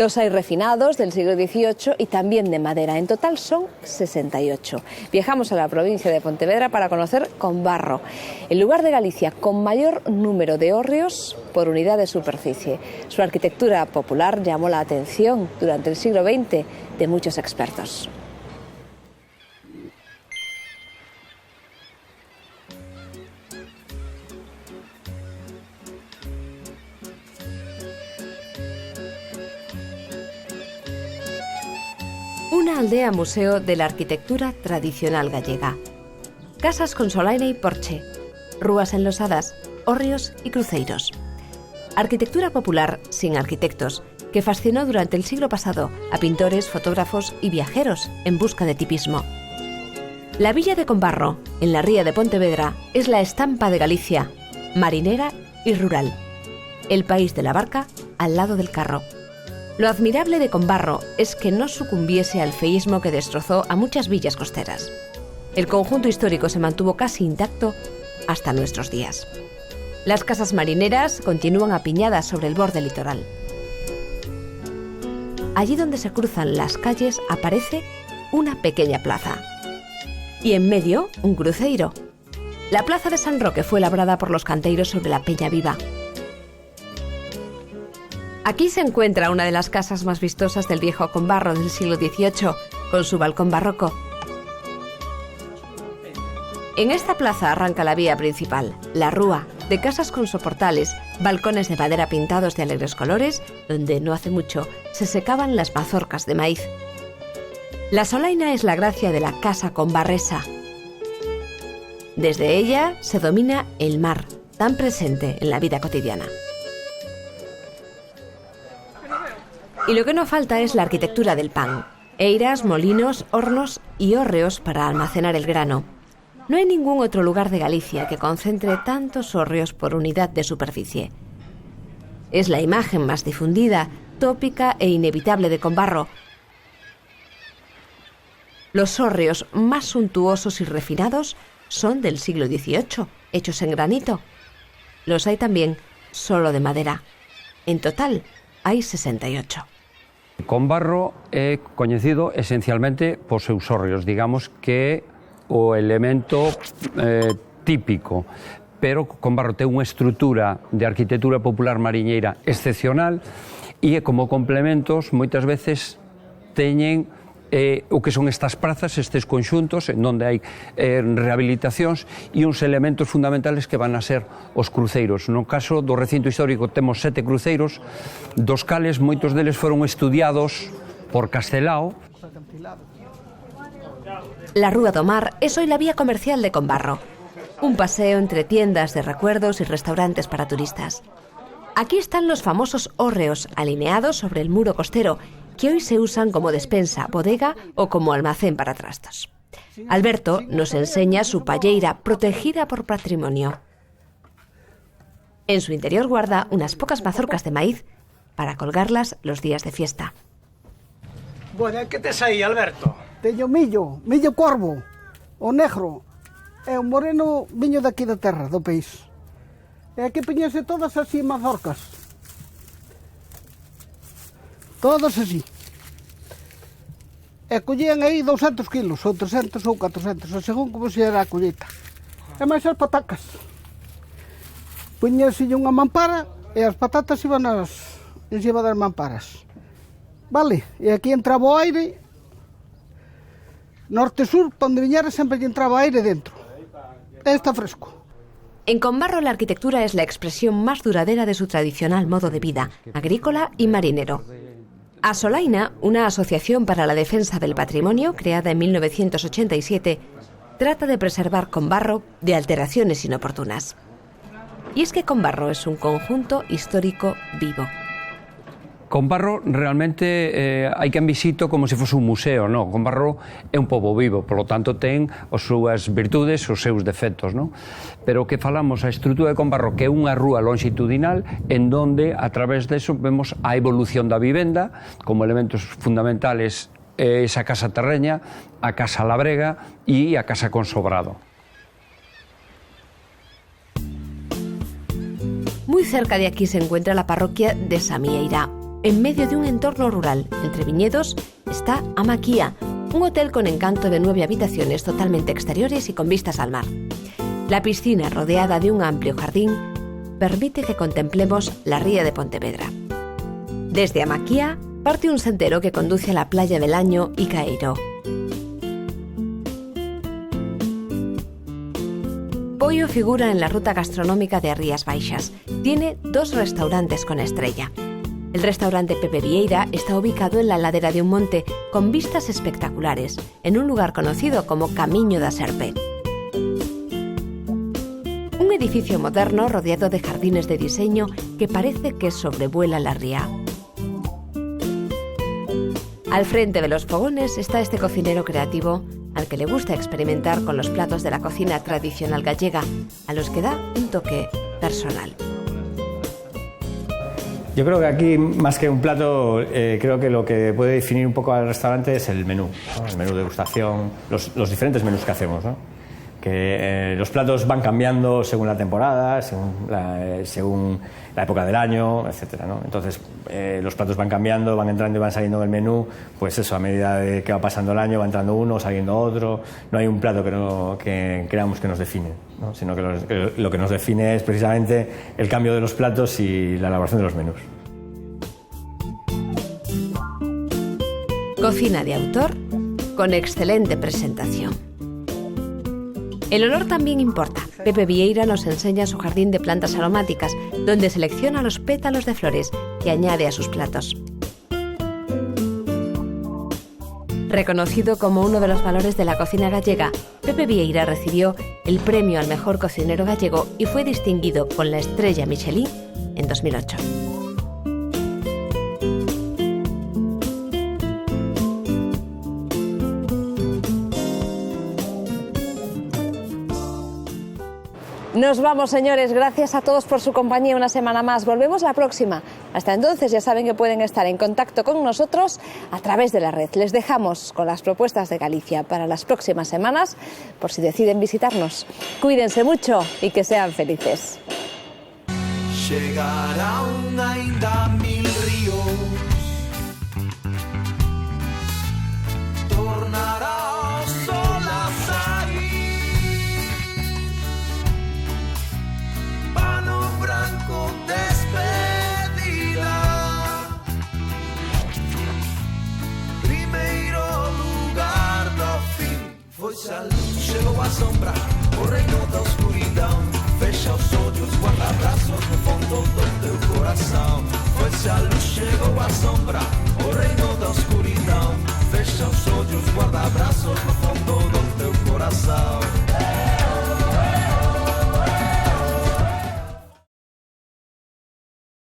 Los hay refinados del siglo XVIII y también de madera. En total son 68. Viajamos a la provincia de Pontevedra para conocer Combarro, el lugar de Galicia con mayor número de hórreos por unidad de superficie. Su arquitectura popular llamó la atención durante el siglo XX de muchos expertos. Una aldea museo de la arquitectura tradicional gallega. Casas con solaina y porche, rúas enlosadas, hórreos y cruceiros. Arquitectura popular sin arquitectos, que fascinó durante el siglo pasado a pintores, fotógrafos y viajeros en busca de tipismo. La villa de Combarro, en la ría de Pontevedra, es la estampa de Galicia, marinera y rural. El país de la barca al lado del carro. Lo admirable de Combarro es que no sucumbiese al feísmo que destrozó a muchas villas costeras. El conjunto histórico se mantuvo casi intacto hasta nuestros días. Las casas marineras continúan apiñadas sobre el borde litoral. Allí donde se cruzan las calles aparece una pequeña plaza. Y en medio, un cruceiro. La plaza de San Roque fue labrada por los canteiros sobre la Peña Viva. Aquí se encuentra una de las casas más vistosas del viejo Combarro del siglo XVIII, con su balcón barroco. En esta plaza arranca la vía principal, la rúa, de casas con soportales, balcones de madera pintados de alegres colores, donde no hace mucho se secaban las mazorcas de maíz. La solaina es la gracia de la casa combarresa. Desde ella se domina el mar, tan presente en la vida cotidiana. Y lo que no falta es la arquitectura del pan. Eiras, molinos, hornos y hórreos para almacenar el grano. No hay ningún otro lugar de Galicia que concentre tantos hórreos por unidad de superficie. Es la imagen más difundida, tópica e inevitable de Combarro. Los hórreos más suntuosos y refinados son del siglo XVIII, hechos en granito. Los hay también solo de madera. En total, hai 68. Combarro é coñecido esencialmente por seus hórreos, digamos que o elemento típico, pero Combarro ten unha estrutura de arquitectura popular mariñeira excepcional e como complementos moitas veces teñen o que son estas prazas, estes conxuntos, en onde hai rehabilitacións e uns elementos fundamentales que van a ser os cruceiros. No caso do recinto histórico temos 7 cruceiros, dos cales moitos deles foron estudiados por Castelao. La Rúa do Mar es hoy la vía comercial de Combarro, un paseo entre tiendas de recuerdos y restaurantes para turistas. Aquí están los famosos hórreos alineados sobre el muro costero, que hoy se usan como despensa, bodega o como almacén para trastos. Alberto nos enseña su palleira protegida por patrimonio. En su interior guarda unas pocas mazorcas de maíz para colgarlas los días de fiesta. Bueno, que tes aí, Alberto? Teño millo corvo, o negro, e o moreno viño daqui da terra, do país. E aquí poñese todas así mazorcas. Todas así. E collían aí 200 kilos, ou 300 ou 400, según como se era a collita. E máis as patacas. Poñeselle unha mampara e as patatas iban encima das mamparas. Vale, e aquí entraba o aire, norte-sur, para onde viñera sempre lle entraba aire dentro. E está fresco. En Combarro la arquitectura es la expresión más duradera de su tradicional modo de vida, agrícola y marinero. Asolaina, una asociación para la defensa del patrimonio creada en 1987, trata de preservar Combarro de alteraciones inoportunas. Y es que Combarro es un conjunto histórico vivo. Combarro realmente hai quen visito como se fose un museo, no? Combarro é un pobo vivo, polo tanto ten as súas virtudes, os seus defectos, no? Pero que falamos a estrutura de Combarro, que é unha rúa longitudinal en donde a través deso vemos a evolución da vivenda como elementos fundamentales, esa casa terreña, a casa labrega e a casa con sobrado. Muy cerca de aquí se encuentra la parroquia de Samieira, En medio de un entorno rural, entre viñedos, está Amaquia, un hotel con encanto de 9 habitaciones totalmente exteriores y con vistas al mar. La piscina, rodeada de un amplio jardín, permite que contemplemos la ría de Pontevedra. Desde Amaquia parte un sendero que conduce a la playa del Año y Caeiro. Poio figura en la ruta gastronómica de Rías Baixas. Tiene 2 restaurantes con estrella. El restaurante Pepe Vieira está ubicado en la ladera de un monte con vistas espectaculares, en un lugar conocido como Camiño da Serpe. Un edificio moderno rodeado de jardines de diseño que parece que sobrevuela la ría. Al frente de los fogones está este cocinero creativo al que le gusta experimentar con los platos de la cocina tradicional gallega, a los que da un toque personal. Yo creo que aquí, más que un plato, creo que lo que puede definir un poco al restaurante es el menú, ¿no? El menú de degustación, los diferentes menús que hacemos, ¿no? Que los platos van cambiando según la temporada, según la época del año, etcétera, ¿no? Entonces, los platos van cambiando, van entrando y van saliendo del menú, pues eso, a medida de que va pasando el año, va entrando uno, saliendo otro. No hay un plato que creamos que nos define, ¿no? Sino que lo que nos define es precisamente el cambio de los platos y la elaboración de los menús. Cocina de autor con excelente presentación. El olor también importa. Pepe Vieira nos enseña su jardín de plantas aromáticas, donde selecciona los pétalos de flores que añade a sus platos. Reconocido como uno de los valores de la cocina gallega, Pepe Vieira recibió el premio al mejor cocinero gallego y fue distinguido con la estrella Michelin en 2008. Nos vamos, señores. Gracias a todos por su compañía una semana más. Volvemos la próxima. Hasta entonces ya saben que pueden estar en contacto con nosotros a través de la red. Les dejamos con las propuestas de Galicia para las próximas semanas, por si deciden visitarnos. Cuídense mucho y que sean felices. Chegarán ainda 1000 ríos, tornará o sol a sair, pano branco despedida, primeiro lugar do fin. Foi-se a luz, chegou a sombra, o reino da oscuridão. Fecha os olhos, guarda abraços no fundo do teu coração. Foi-se a luz, chegou a